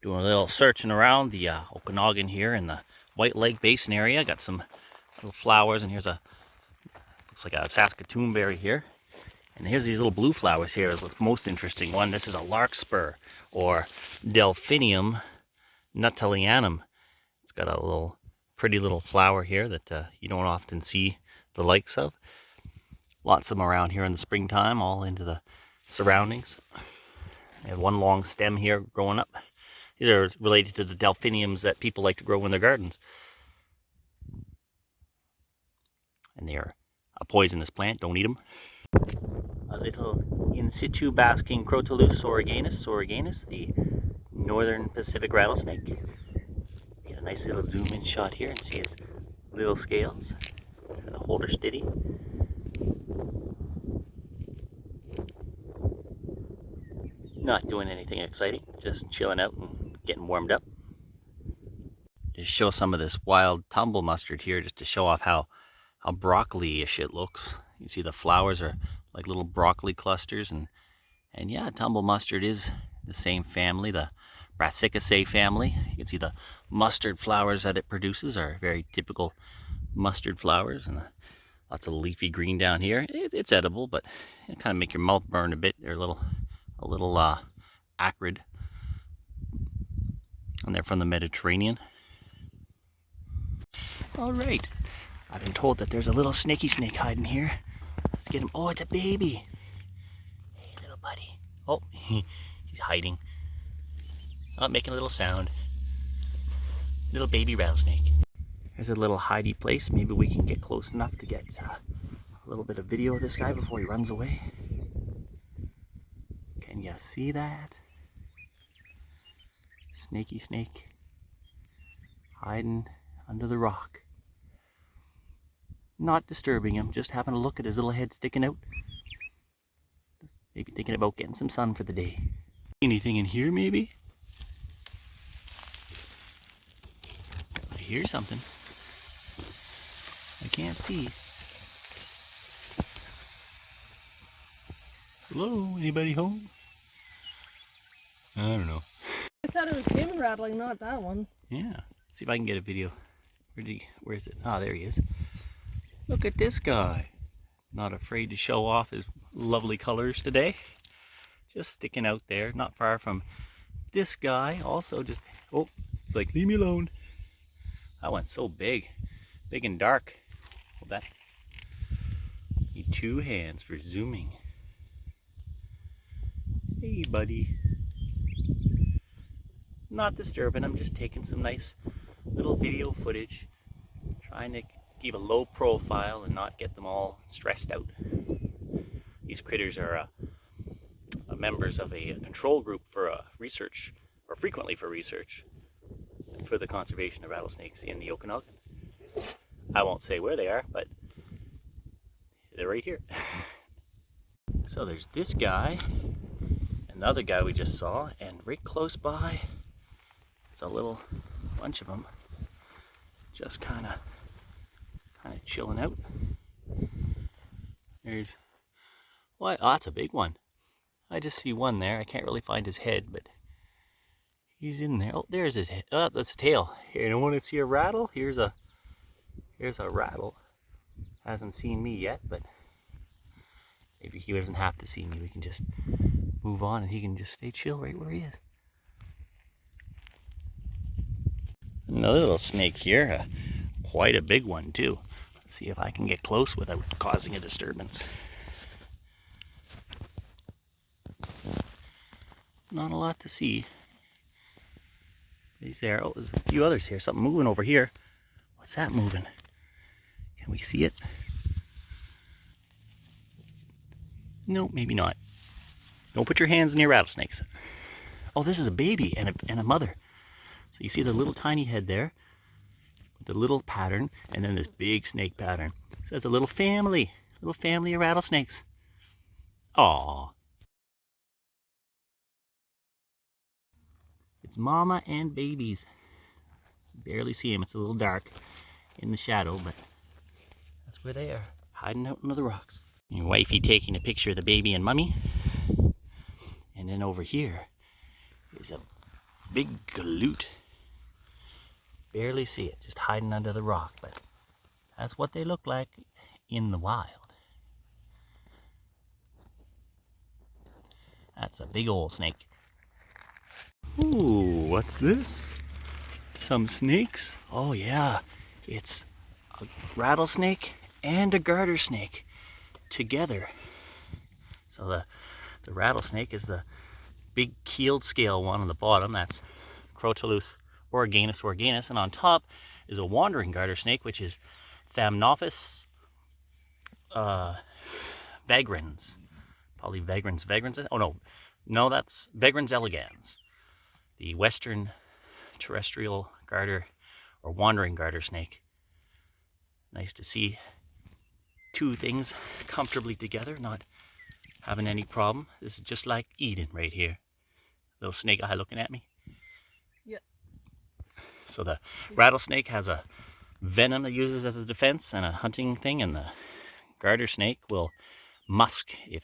Doing a little searching around the Okanagan here in the White Lake Basin area. Got some little flowers, and here's looks like a Saskatoon berry here. And here's these little blue flowers here. What's most interesting one. This is a larkspur, or Delphinium nuttallionum. It's got a little pretty little flower here that you don't often see the likes of. Lots of them around here in the springtime, all into the surroundings. They have one long stem here growing up. These are related to the delphiniums that people like to grow in their gardens. And they are a poisonous plant, don't eat them. A little in situ basking Crotalus oreganus, the northern Pacific rattlesnake. Get a nice little zoom in shot here and see his little scales, the holder steady. Not doing anything exciting, just chilling out and getting warmed up. Just show some of this wild tumble mustard here, just to show off how broccoli-ish it looks. You see the flowers are like little broccoli clusters, and yeah, tumble mustard is the same family, the Brassicaceae family. You can see the mustard flowers that it produces are very typical mustard flowers, and lots of leafy green down here. It's edible, but it kind of make your mouth burn a bit. They're a little acrid, and they're from the Mediterranean. All right, I've been told that there's a little snaky snake hiding here. Let's get him. Oh, it's a baby. Hey, little buddy. Oh, he's hiding. Oh, making a little sound. Little baby rattlesnake. There's a little hidey place. Maybe we can get close enough to get a little bit of video of this guy before he runs away. Can you see that? Snaky snake hiding under the rock. Not disturbing him, just having a look at his little head sticking out. Maybe thinking about getting some sun for the day. Anything in here maybe? I hear something. I can't see. Hello, anybody home? I don't know. I thought it was him rattling, not that one. Yeah. Let's see if I can get a video. Where is it? Ah, there he is. Look at this guy. Not afraid to show off his lovely colors today. Just sticking out there, not far from this guy. Also just, oh, it's like, leave me alone. That one's so big. Big and dark. Hold that. Need 2 hands for zooming. Hey, buddy. Not disturbing, I'm just taking some nice little video footage. Trying to keep a low profile and not get them all stressed out. These critters are members of a control group for research, or frequently for research, for the conservation of rattlesnakes in the Okanagan. I won't say where they are, but they're right here. So there's this guy, and the other guy we just saw, and right close by, it's a little bunch of them, just kind of chilling out. There's, why? Oh, that's a big one. I just see one there. I can't really find his head, but he's in there. Oh, there's his head. Oh, that's his tail. Here, you want to see a rattle? Here's a rattle. Hasn't seen me yet, but maybe he doesn't have to see me. We can just move on, and he can just stay chill right where he is. Another little snake here. Quite a big one too. Let's see if I can get close without causing a disturbance. Not a lot to see. He's there. Oh, there's a few others here. Something moving over here. What's that moving? Can we see it? No, maybe not. Don't put your hands near rattlesnakes. Oh, this is a baby and a mother. So you see the little tiny head there, the little pattern, and then this big snake pattern. So that's a little family of rattlesnakes. Aww. It's mama and babies. Barely see them. It's a little dark in the shadow, but that's where they are, hiding out under the rocks. Your wifey taking a picture of the baby and mummy. And then over here is a Big galoot. Barely see it, just hiding under the rock, but that's what they look like in the wild. That's a big old snake. Ooh, what's this? Some snakes? Oh yeah, it's a rattlesnake and a garter snake together. So the rattlesnake is the big keeled scale one on the bottom. That's Crotalus organus, and on top is a wandering garter snake, which is Thamnophis vagrans. Probably vagrans. Oh no, that's Vagrans elegans, the western terrestrial garter or wandering garter snake. Nice to see two things comfortably together, not having any problem. This is just like Eden right here. Little snake eye looking at me. Yep. So the rattlesnake has a venom it uses as a defense and a hunting thing, and the garter snake will musk if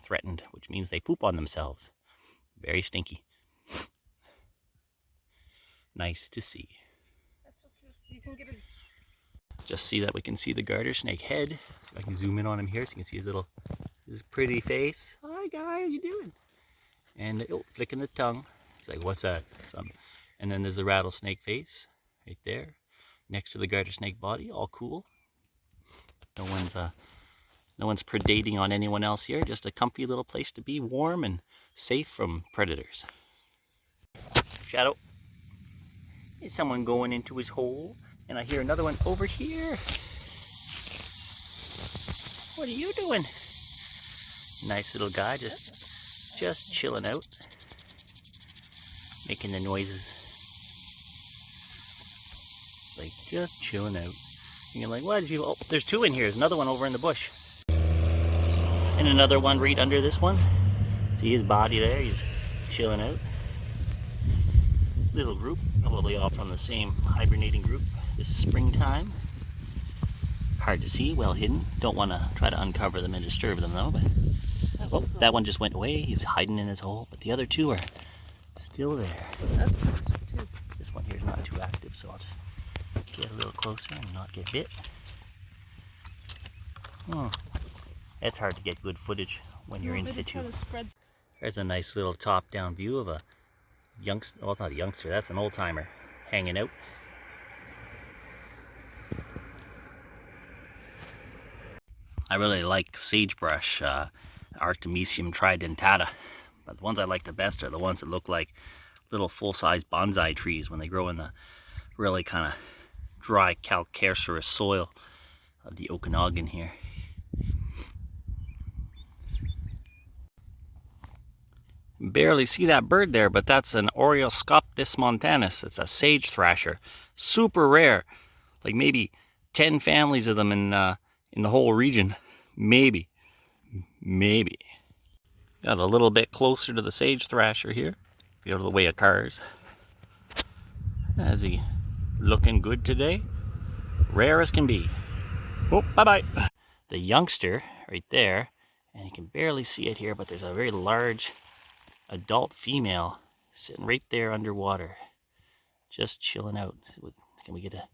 threatened, which means they poop on themselves. Very stinky. Nice to see. That's so cute. You can get a... Just see that we can see the garter snake head. So I can zoom in on him here so you can see his pretty face. Hi guy, how you doing? And flicking the tongue. He's like, what's that? And then there's the rattlesnake face right there, next to the garter snake body. All cool. No one's predating on anyone else here. Just a comfy little place to be, warm and safe from predators. Shadow. Is someone going into his hole? And I hear another one over here. What are you doing? Nice little guy, just chilling out, making the noises. Like just chilling out. And you're like, why did you? Oh, there's two in here. There's another one over in the bush, and another one right under this one. See his body there? He's chilling out. Little group, probably all from the same hibernating group. This springtime. Hard to see, well hidden. Don't want to try to uncover them and disturb them though. But oh, that one just went away. He's hiding in his hole, but the other two are still there. That's pretty sweet too. This one here is not too active, so I'll just get a little closer and not get bit. It's hard to get good footage when you're in situ. There's a nice little top-down view of a youngster. Well, it's not a youngster, that's an old-timer hanging out. I really like sagebrush, Artemisium tridentata, but the ones I like the best are the ones that look like little full-size bonsai trees when they grow in the really kind of dry calcareous soil of the Okanagan here. Barely see that bird there, but that's an Oreoscoptis montanus. It's a sage thrasher, super rare, like maybe 10 families of them in the whole region. Maybe. Got a little bit closer to the sage thrasher here. Get out of the way of cars. Is he looking good today? Rare as can be. Oh, bye-bye. The youngster right there, and you can barely see it here, but there's a very large adult female sitting right there underwater, just chilling out. Can we get a...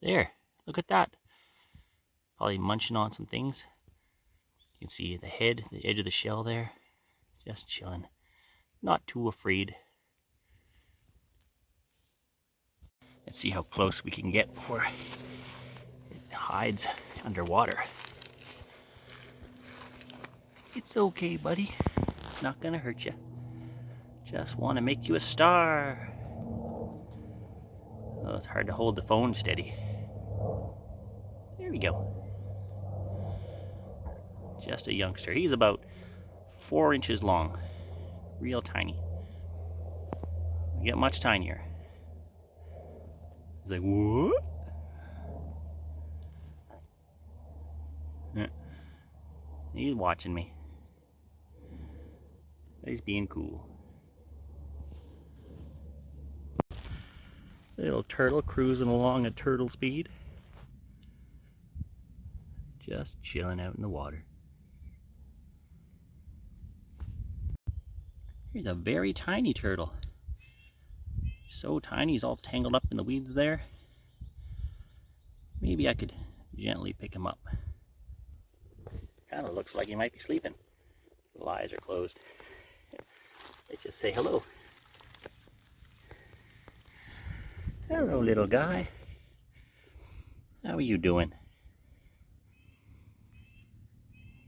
There, look at that. Probably munching on some things. You can see the head, the edge of the shell there, just chilling. Not too afraid. Let's see how close we can get before it hides underwater. It's okay, buddy. Not gonna hurt you. Just want to make you a star. Oh, it's hard to hold the phone steady. There we go. Just a youngster. He's about 4 inches long. Real tiny. We get much tinier. He's like, what? Yeah. He's watching me. He's being cool. Little turtle cruising along at turtle speed. Just chilling out in the water. Here's a very tiny turtle. So tiny, he's all tangled up in the weeds there. Maybe I could gently pick him up. Kind of looks like he might be sleeping. The eyes are closed. Let's just say hello. Hello, little guy. How are you doing?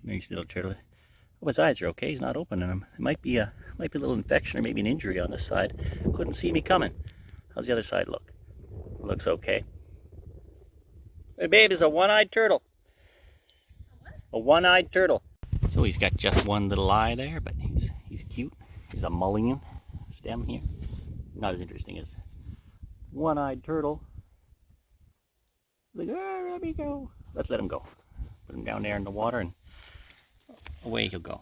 Nice little turtle. Oh, his eyes are okay. He's not opening them. It might be a little infection or maybe an injury on this side. Couldn't see me coming. How's the other side look? Looks okay. Hey, babe, is a one-eyed turtle. A one-eyed turtle. So he's got just one little eye there, but he's cute. He's a mullion stem here. Not as interesting as one-eyed turtle. Like, oh, let me go. Let's let him go. Put him down there in the water and away he'll go.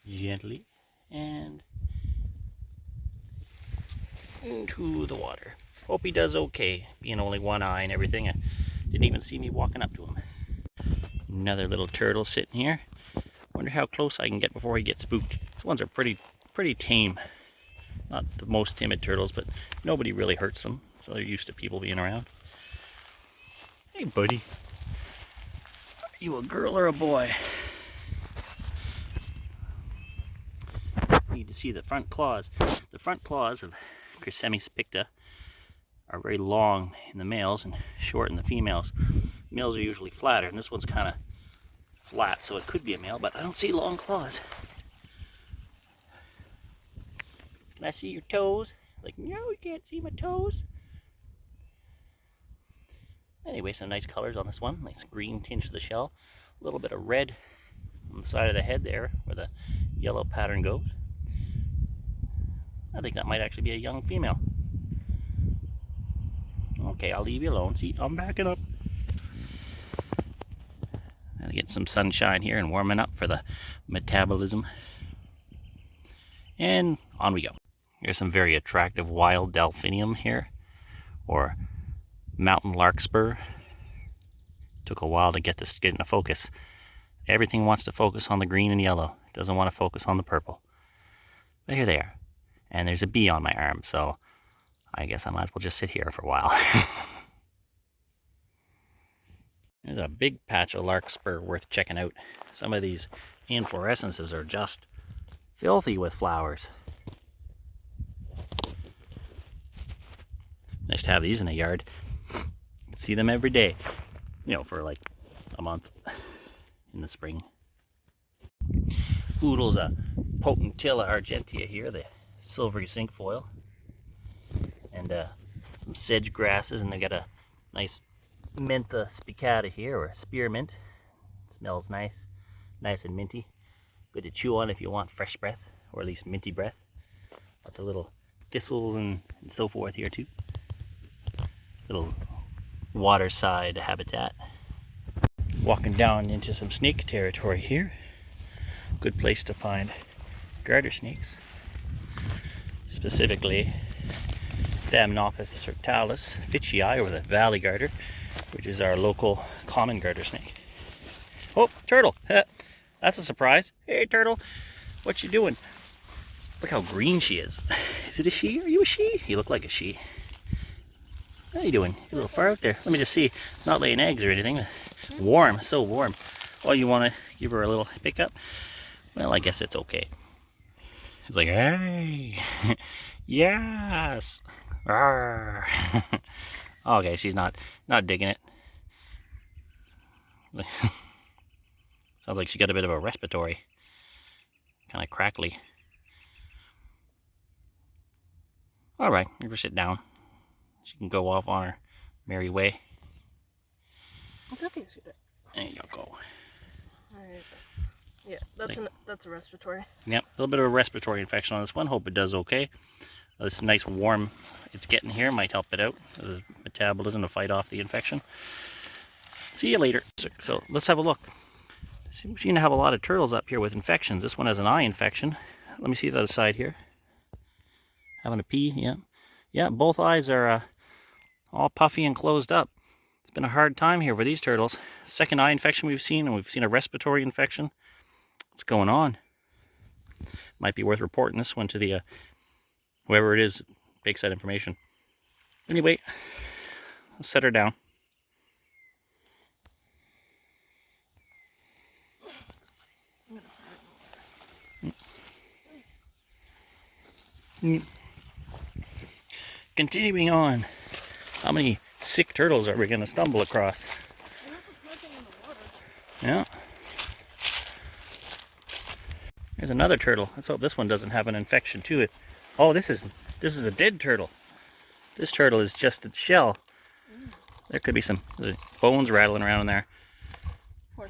Gently and into the water. Hope he does okay, being only one eye and everything. Didn't even see me walking up to him. Another little turtle sitting here. Wonder how close I can get before he gets spooked. These ones are pretty tame. Not the most timid turtles, but nobody really hurts them, so they're used to people being around. Hey, buddy. Are you a girl or a boy? Need to see the front claws. The front claws of Chrysemis picta are very long in the males and short in the females. Males are usually flatter, and this one's kind of flat, so it could be a male, but I don't see long claws. Can I see your toes? Like, no, you can't see my toes. Anyway, some nice colors on this one. Nice green tinge to the shell. A little bit of red on the side of the head there where the yellow pattern goes. I think that might actually be a young female. Okay, I'll leave you alone. See, I'm backing up. Gotta get some sunshine here and warming up for the metabolism. And on we go. Here's some very attractive wild delphinium here, or mountain larkspur. Took a while to get this into focus. Everything wants to focus on the green and yellow. It doesn't want to focus on the purple. But here they are. And there's a bee on my arm, so I guess I might as well just sit here for a while. There's a big patch of larkspur worth checking out. Some of these inflorescences are just filthy with flowers. Nice to have these in a yard. See them every day, you know, for like a month in the spring. Oodles a Potentilla argentea here, the silvery cinquefoil, and some sedge grasses, and they got a nice mentha spicata here, or spearmint. Smells nice and minty. Good to chew on if you want fresh breath, or at least minty breath. Lots of little thistles and so forth here too. Little waterside habitat. Walking down into some snake territory here. Good place to find garter snakes. Specifically Thamnophis sertalis fitchii, or the valley garter, which is our local common garter snake. Oh, turtle! That's a surprise. Hey, turtle, what you doing? Look how green she is. Is it a she? Are you a she? You look like a she. How you doing? You're a little far out there. Let me just see. Not laying eggs or anything. Warm, so warm. Oh, you want to give her a little pickup? Well, I guess it's okay. It's like, hey, yes. Okay, she's not digging it. Sounds like she got a bit of a respiratory, kind of crackly. All right, give her sit down. She can go off on her merry way. It's okay, sweetheart. There you go. Alright. Yeah, that's a respiratory. Yep, a little bit of a respiratory infection on this one. Hope it does okay. This nice warm it's getting here might help it out. The metabolism to fight off the infection. See you later. So let's have a look. We seem to have a lot of turtles up here with infections. This one has an eye infection. Let me see the other side here. Having a pee, yeah. Yeah, both eyes are all puffy and closed up. It's been a hard time here for these turtles. Second eye infection we've seen, and we've seen a respiratory infection. What's going on? Might be worth reporting this one to the whoever it is takes that information. Anyway, let's set her down. Continuing on, how many sick turtles are we going to stumble across? Yeah. There's another turtle. Let's hope this one doesn't have an infection to it. Oh, this is a dead turtle. This turtle is just its shell. There could be some bones rattling around in there.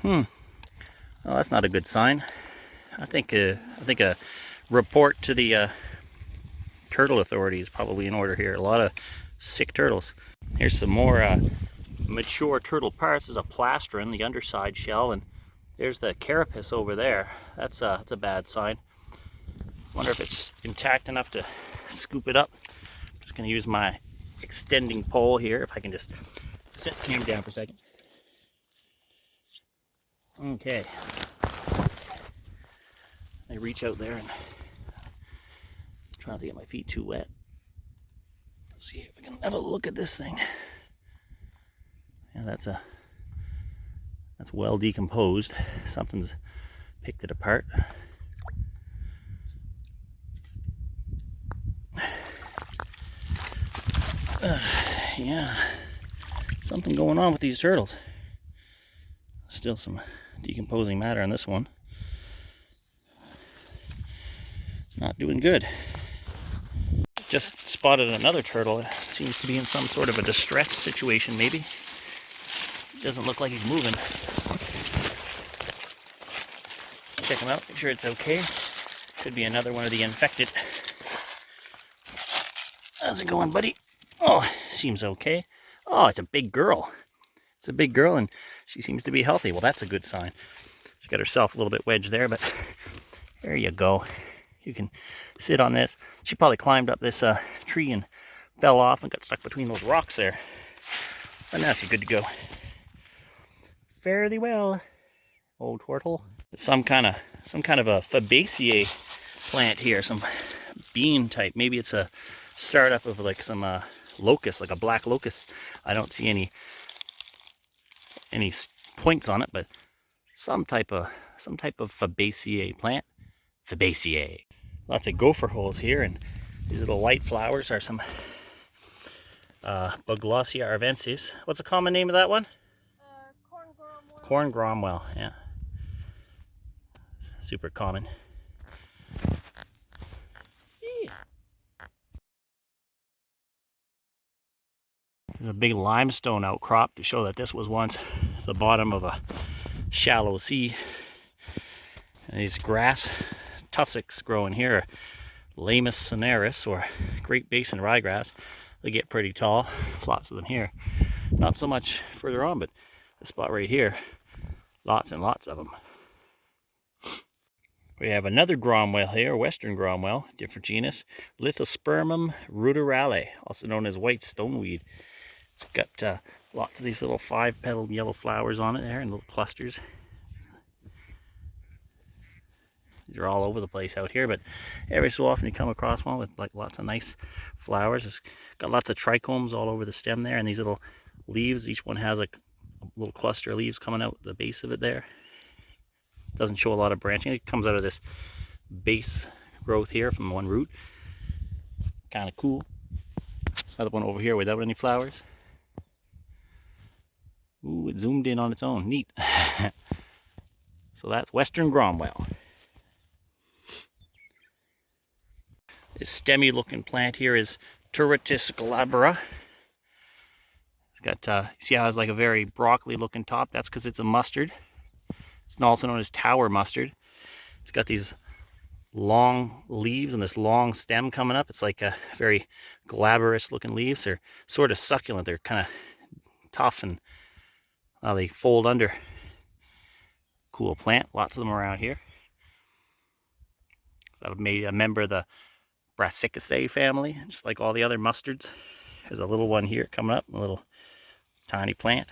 Well, that's not a good sign. I think a report to the turtle authorities is probably in order here. A lot of sick turtles. Here's some more mature turtle parts. There's a plastron, the underside shell, and there's the carapace over there. That's a bad sign. Wonder if it's intact enough to scoop it up. I'm just going to use my extending pole here. If I can just set the camera down for a second. Okay. I reach out there and try not to get my feet too wet. Let's see if we can have a look at this thing. Yeah, that's well decomposed. Something's picked it apart. Yeah, something going on with these turtles. Still some decomposing matter on this one. Not doing good. Just spotted another turtle. It seems to be in some sort of a distress situation, maybe. Doesn't look like he's moving. Check him out, make sure it's okay. Could be another one of the infected. How's it going, buddy? Oh, seems okay. Oh, it's a big girl. It's a big girl, and she seems to be healthy. Well, that's a good sign. She got herself a little bit wedged there, but there you go. You can sit on this. She probably climbed up this tree and fell off and got stuck between those rocks there. But now she's good to go. Fairly well, old turtle. Some kind of a Fabaceae plant here, some bean type. Maybe it's a startup of like some locust, like a black locust. I don't see any points on it, but some type of Fabaceae plant. Fabaceae. Lots of gopher holes here, and these little white flowers are some Buglossia arvensis. What's the common name of that one? Corn gromwell, yeah. Super common. There's a big limestone outcrop to show that this was once the bottom of a shallow sea. And these grass tussocks growing here are Lamus cineris, or Great Basin ryegrass. They get pretty tall. There's lots of them here. Not so much further on, but this spot right here, lots and lots of them. We have another gromwell here, western gromwell, different genus, Lithospermum ruderale, also known as white stoneweed. It's got lots of these little 5-petaled yellow flowers on it there in little clusters. These are all over the place out here, but every so often you come across one with like lots of nice flowers. It's got lots of trichomes all over the stem there, and these little leaves, each one has like a little cluster of leaves coming out the base of it there. Doesn't show a lot of branching. It comes out of this base growth here from one root. Kind of cool. Another one over here without any flowers. Ooh, it zoomed in on its own. Neat. So that's western gromwell. This stemmy looking plant here is Turritis glabra. It's got, see how it's like a very broccoli looking top? That's because it's a mustard. It's also known as tower mustard. It's got these long leaves and this long stem coming up. It's like a very glabrous looking leaves. They're sort of succulent. They're kind of tough, and they fold under. Cool plant. Lots of them around here. So I've made a member of the Brassicaceae family, just like all the other mustards. There's a little one here coming up, a little tiny plant.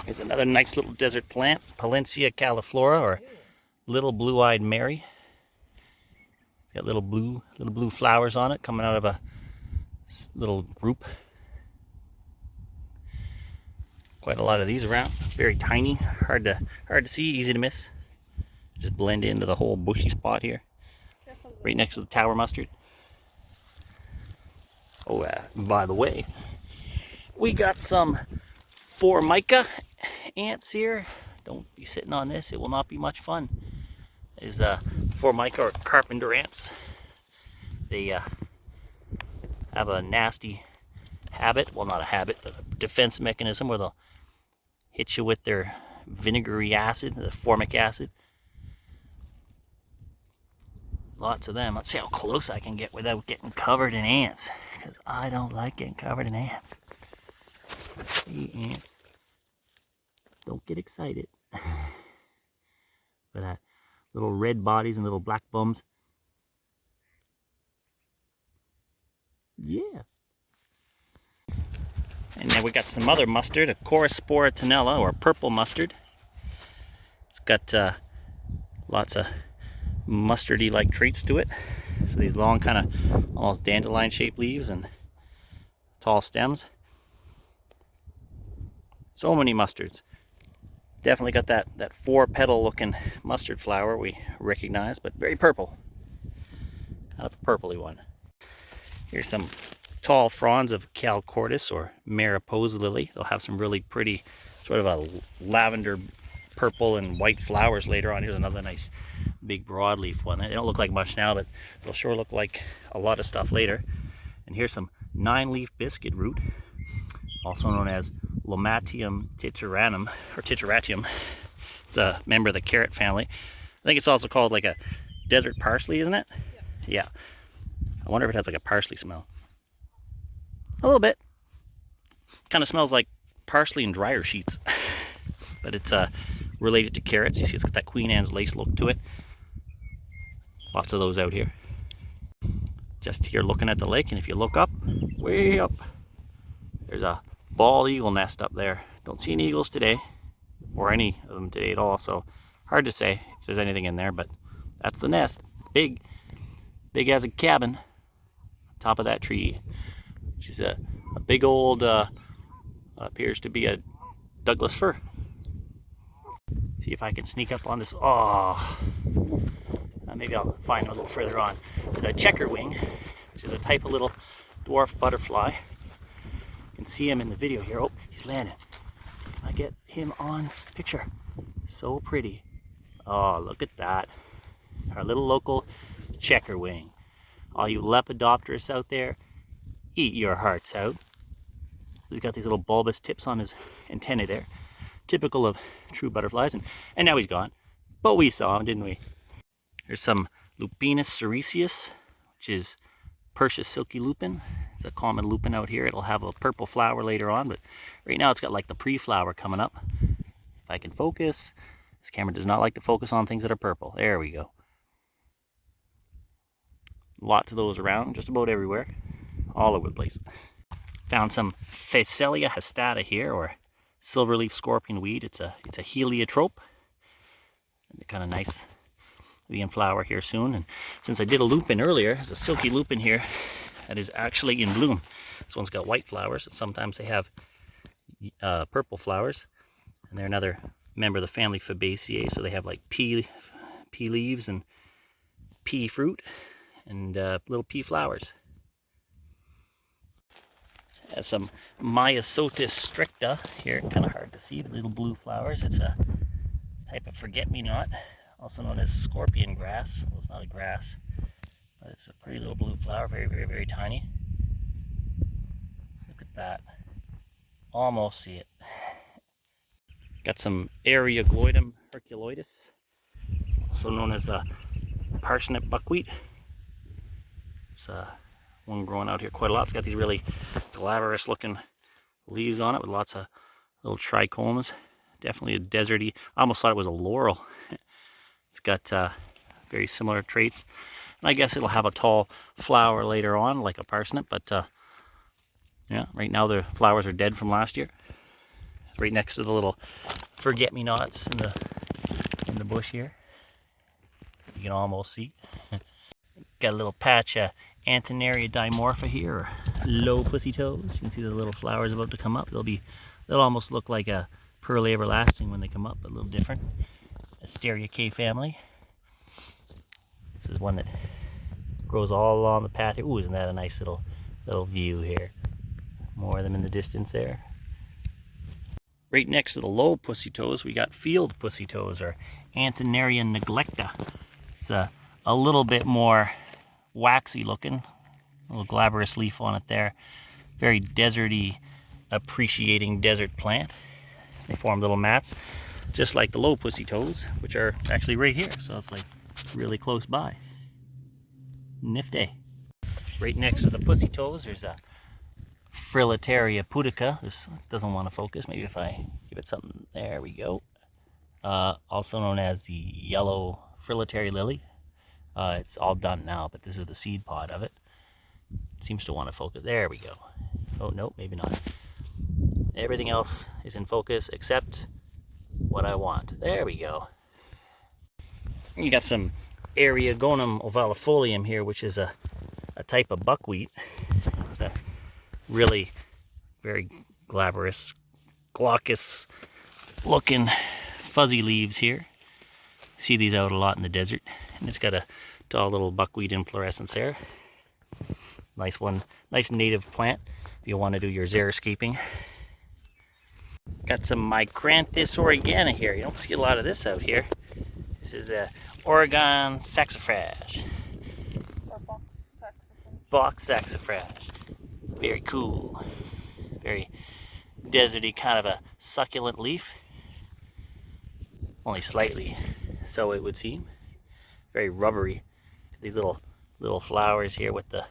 Here's another nice little desert plant, Palencia califlora, or little blue-eyed Mary. Got little blue flowers on it coming out of a little group. Quite a lot of these around. Very tiny, hard to see, easy to miss. Just blend into the whole bushy spot here, right next to the tower mustard. Oh, by the way, we got some Formica ants here. Don't be sitting on this; it will not be much fun. Is Formica or carpenter ants? They have a nasty habit. Well, not a habit, but a defense mechanism where they'll hit you with their vinegary acid, the formic acid. Lots of them. Let's see how close I can get without getting covered in ants, because I don't like getting covered in ants. Hey, ants, don't get excited. But little red bodies and little black bums. Yeah. And then we got some other mustard, a Chorospora tenella, or purple mustard. It's got lots of mustardy-like traits to it. So these long, kind of almost dandelion-shaped leaves and tall stems. So many mustards. Definitely got that 4-petal looking mustard flower we recognize, but very purple. Kind of a purpley one. Here's some tall fronds of Calcortis or Mariposa lily. They'll have some really pretty sort of a lavender, purple, and white flowers later on. Here's another nice big broadleaf one. They don't look like much now, but they'll sure look like a lot of stuff later. And here's some 9-leaf biscuit root, also known as Lomatium tituranum, or tituratium. It's a member of the carrot family. I think it's also called like a desert parsley, isn't it? Yeah. I wonder if it has like a parsley smell. A little bit. Kind of smells like parsley and dryer sheets. But it's related to carrots. You see it's got that Queen Anne's lace look to it. Lots of those out here. Just here looking at the lake, and if you look up, way up, there's a bald eagle nest up there. Don't see any eagles today, or any of them today at all, so hard to say if there's anything in there, but that's the nest. It's big. Big as a cabin on top of that tree, which is a big old, appears to be a Douglas fir. See if I can sneak up on this. Oh, maybe I'll find him a little further on. There's a checkerwing, which is a type of little dwarf butterfly. You can see him in the video here. Oh, he's landing. I get him on picture. So pretty. Oh, look at that. Our little local checkerwing. All you lepidopterists out there, eat your hearts out. He's got these little bulbous tips on his antennae there. Typical of true butterflies. And now he's gone. But we saw him, didn't we? There's some Lupinus sericius, which is Persia's silky lupin. It's a common lupin out here. It'll have a purple flower later on, but right now it's got like the pre-flower coming up. If I can focus. This camera does not like to focus on things that are purple. There we go. Lots of those around, just about everywhere. All over the place. Found some Phacelia hastata here, or silverleaf scorpion weed. It's a heliotrope. Kind of nice. Be in flower here soon. And since I did a lupin earlier, there's a silky lupin here that is actually in bloom. This one's got white flowers, and sometimes they have purple flowers. And they're another member of the family Fabaceae, so they have like pea leaves and pea fruit and little pea flowers. Has some Myosotis stricta here, kind of hard to see, the little blue flowers. It's a type of forget-me-not, also known as scorpion grass. Well, it's not a grass, but it's a pretty little blue flower, very, very, very tiny. Look at that. Almost see it. Got some Areogloidum herculoides, also known as the parsnip buckwheat. It's one growing out here quite a lot. It's got these really glabrous looking leaves on it with lots of little trichomes. Definitely a deserty. I almost thought it was a laurel. It's got very similar traits. And I guess it'll have a tall flower later on, like a parsnip, but yeah, right now the flowers are dead from last year. Right next to the little forget-me-nots in the bush here. You can almost see. got a little patch of Anthinaria dimorpha here, or low pussy toes. You can see the little flowers about to come up. They'll almost look like a Pearly Everlasting when they come up, but a little different. Asteria K family. This is one that grows all along the path here. Ooh, isn't that a nice little view here? More of them in the distance there. Right next to the low pussy toes, we got field pussy toes, or Anthinaria neglecta. It's a little bit more waxy looking, a little glabrous leaf on it there. Very deserty, appreciating desert plant. They form little mats, just like the low pussy toes, which are actually right here. So it's like really close by. Nifty. Right next to the pussy toes, there's a Frillitaria pudica. This doesn't want to focus. Maybe if I give it something. There we go. Also known as the yellow Frillitaria lily. It's all done now, but this is the seed pod of it. It seems to want to focus. There we go. Oh, no, maybe not. Everything else is in focus except what I want. There we go. You got some Eriogonum ovalifolium here, which is a type of buckwheat. It's a really very glabrous, glaucous looking fuzzy leaves here. See these out a lot in the desert. And it's got a tall little buckwheat inflorescence there. Nice one, nice native plant if you want to do your xeriscaping. Got some Micranthus oregana here. You don't see a lot of this out here. This is a Oregon saxifrage. Or box saxophone. Box saxifrage. Very cool. Very deserty, kind of a succulent leaf. Only slightly, so it would seem. Very rubbery. These little flowers here with the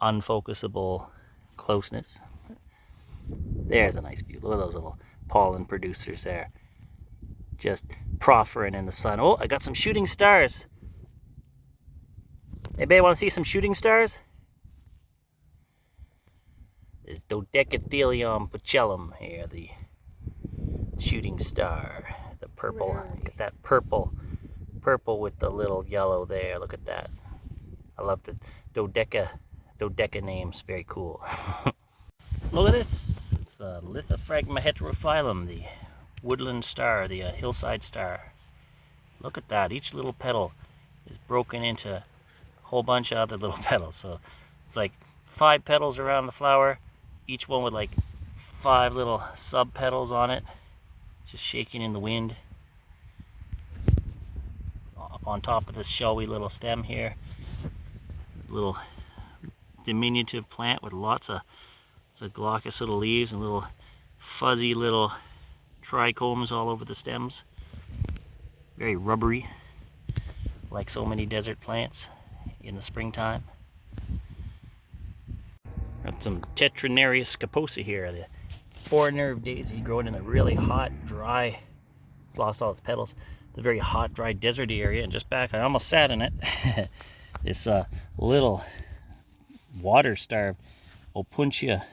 unfocusable closeness. There's a nice view. Look at those little pollen producers there. Just proffering in the sun. Oh, I got some shooting stars. Anybody want to see some shooting stars? There's Dodecathelium pucellum here, the shooting star. The purple. Look at that purple with the little yellow there. Look at that. I love the dodeca names. Very cool. Look at this. It's Lithophragma heterophyllum, the woodland star, the hillside star. Look at that. Each little petal is broken into a whole bunch of other little petals. So it's like 5 petals around the flower, each one with like 5 little sub petals on it, just shaking in the wind. On top of this showy little stem here, little diminutive plant with lots of glaucous little leaves and little fuzzy little trichomes all over the stems. Very rubbery, like so many desert plants in the springtime. Got some Tetranarius scaposa here, the 4-nerve daisy growing in a really hot, dry, it's lost all its petals, the very hot, dry, deserty area. And just back, I almost sat in it, this little water-starved Opuntia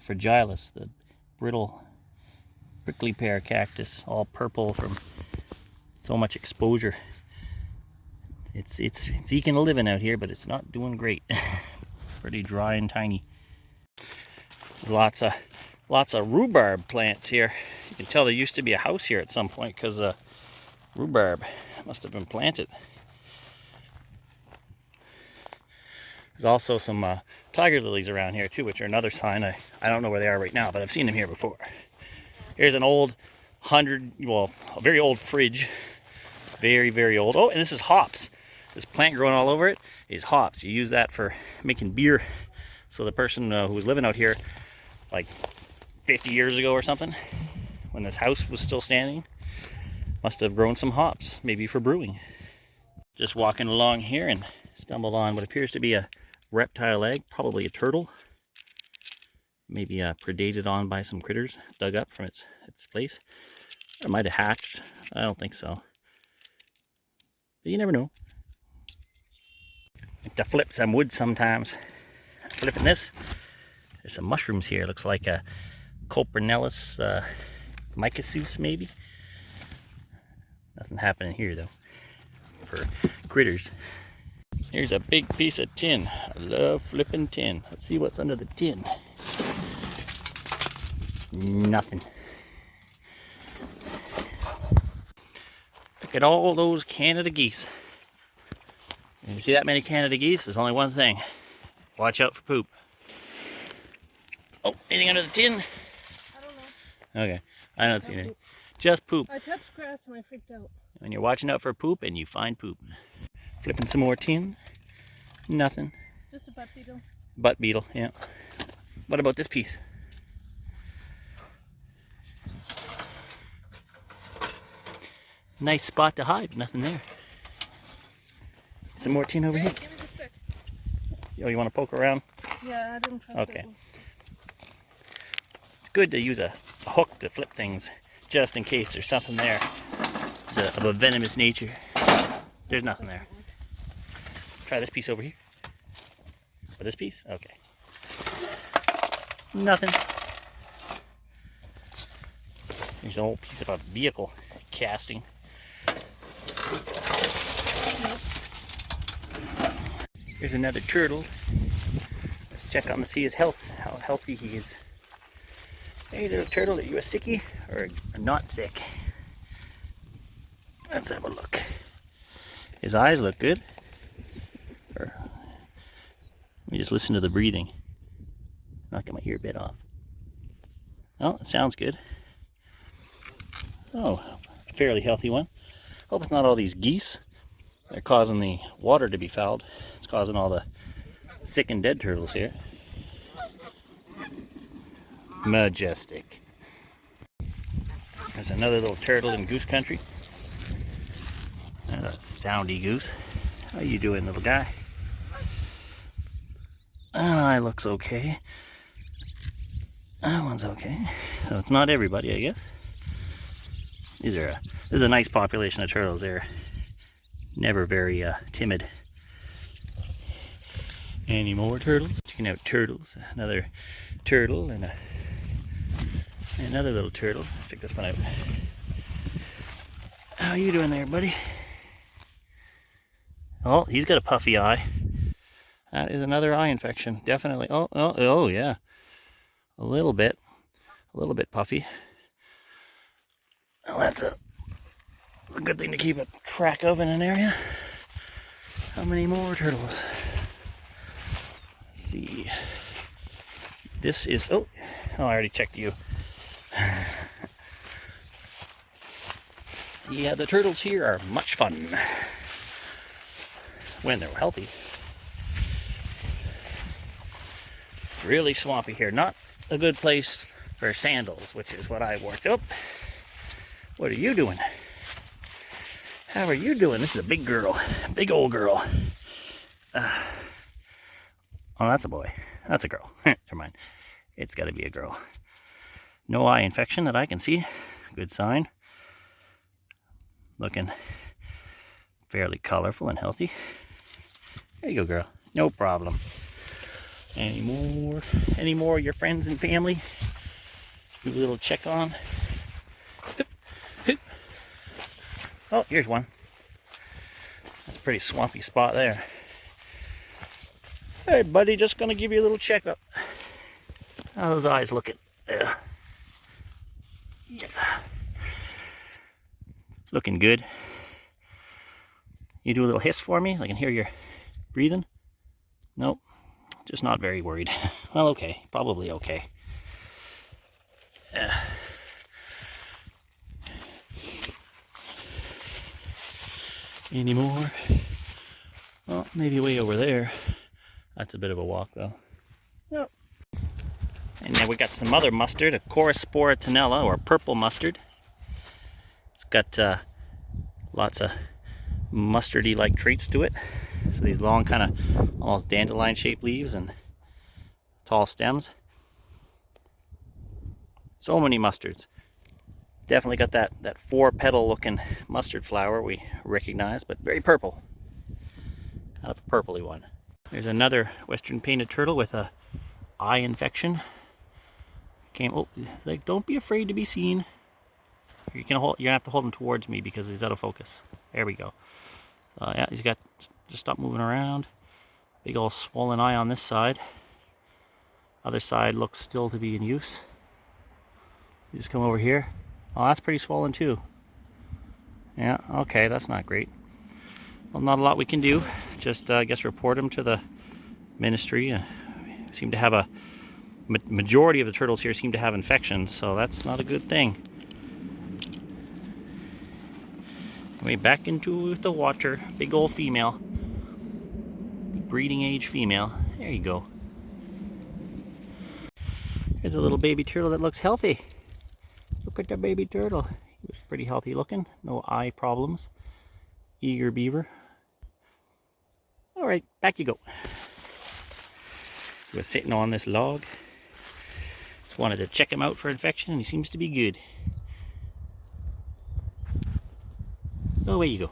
fragilis, the brittle prickly pear cactus, all purple from so much exposure. It's eking a living out here, but it's not doing great. Pretty dry and tiny. Lots of rhubarb plants here. You can tell there used to be a house here at some point because rhubarb must have been planted. There's also some tiger lilies around here too, which are another sign. I don't know where they are right now, but I've seen them here before. Here's an old a very old fridge. Very, very old. Oh, and this is hops. This plant growing all over it is hops. You use that for making beer. So the person who was living out here like 50 years ago or something, when this house was still standing, must have grown some hops, maybe for brewing. Just walking along here and stumbled on what appears to be a reptile egg, probably a turtle. Maybe predated on by some critters, dug up from its place. Or it might have hatched. I don't think so. But you never know. Like to flip some wood sometimes. Flipping this. There's some mushrooms here. Looks like a Coprinellus mycosus maybe. Nothing happening here though. For critters. Here's a big piece of tin. I love flipping tin. Let's see what's under the tin. Nothing. Look at all those Canada geese. If you see that many Canada geese, there's only one thing. Watch out for poop. Oh, anything under the tin? I don't know. Okay, I don't see anything. Just poop. I touched grass and I freaked out. When you're watching out for poop and you find poop. Flipping some more tin. Nothing. Just a butt beetle. Butt beetle, yeah. What about this piece? Nice spot to hide. Nothing there. Some more tin over here. Give me the stick. Oh, you want to poke around? Yeah, I didn't trust Okay. it. It's good to use a hook to flip things just in case there's something there of a venomous nature. There's nothing there. Try this piece over here. For this piece? Okay. Nothing. There's an old piece of a vehicle casting. Here's another turtle. Let's check on to see his health, how healthy he is. Hey little turtle, are you a sickie or not sick? Let's have a look. His eyes look good. Let me just listen to the breathing. Not get my ear bit off. Oh, it sounds good. Oh, a fairly healthy one. Hope it's not all these geese. They're causing the water to be fouled. It's causing all the sick and dead turtles here. Majestic. There's another little turtle in goose country. There's a soundy goose. How you doing, little guy? Eye looks okay. That one's okay. So it's not everybody, I guess. This is a nice population of turtles. They're never very timid. Any more turtles? Checking out turtles. Another turtle and another little turtle. Let's check this one out. How you doing there, buddy? Oh, he's got a puffy eye. That is another eye infection, definitely. Oh, yeah. A little bit puffy. Well, that's a good thing to keep a track of in an area. How many more turtles? Let's see. This is, oh, I already checked you. Yeah, the turtles here are much fun. When they're healthy. It's really swampy here. Not a good place for sandals, which is what I worked up. What are you doing? How are you doing? This is a big girl. Big old girl. Oh, that's a boy. That's a girl. Never mind. It's got to be a girl. No eye infection that I can see. Good sign. Looking fairly colorful and healthy. There you go, girl. No problem. Any more of your friends and family? Do a little check on. Oh, here's one. That's a pretty swampy spot there. Hey, buddy, just gonna give you a little checkup. How are those eyes looking? Yeah. Looking good. You do a little hiss for me so I can hear your breathing? Nope. Just not very worried. Well, okay. Probably okay. Any more? Well, maybe way over there. That's a bit of a walk, though. Yep. And then we got some other mustard, a Chorospora tenella, or purple mustard. It's got lots of mustardy-like traits to it. So these long, kind of almost dandelion-shaped leaves and tall stems. So many mustards. Definitely got that four-petal looking mustard flower we recognize, but very purple. Kind of a purpley one. There's another western painted turtle with a eye infection. Oh, like, don't be afraid to be seen. You're gonna have to hold him towards me because he's out of focus. There we go. Yeah, he's got, just stop moving around. Big old swollen eye on this side. Other side looks still to be in use. You just come over here. Oh, that's pretty swollen too. Yeah, okay, that's not great. Well, not a lot we can do. Just, I guess, report him to the ministry. Seem to have a majority of the turtles here seem to have infections, so that's not a good thing. Anyway, back into the water. Big old female. Breeding age female. There you go. Here's a little baby turtle that looks healthy. Look at the baby turtle. He was pretty healthy looking. No eye problems. Eager beaver. Alright, back you go. He was sitting on this log. Just wanted to check him out for infection, and he seems to be good. Oh, away you go.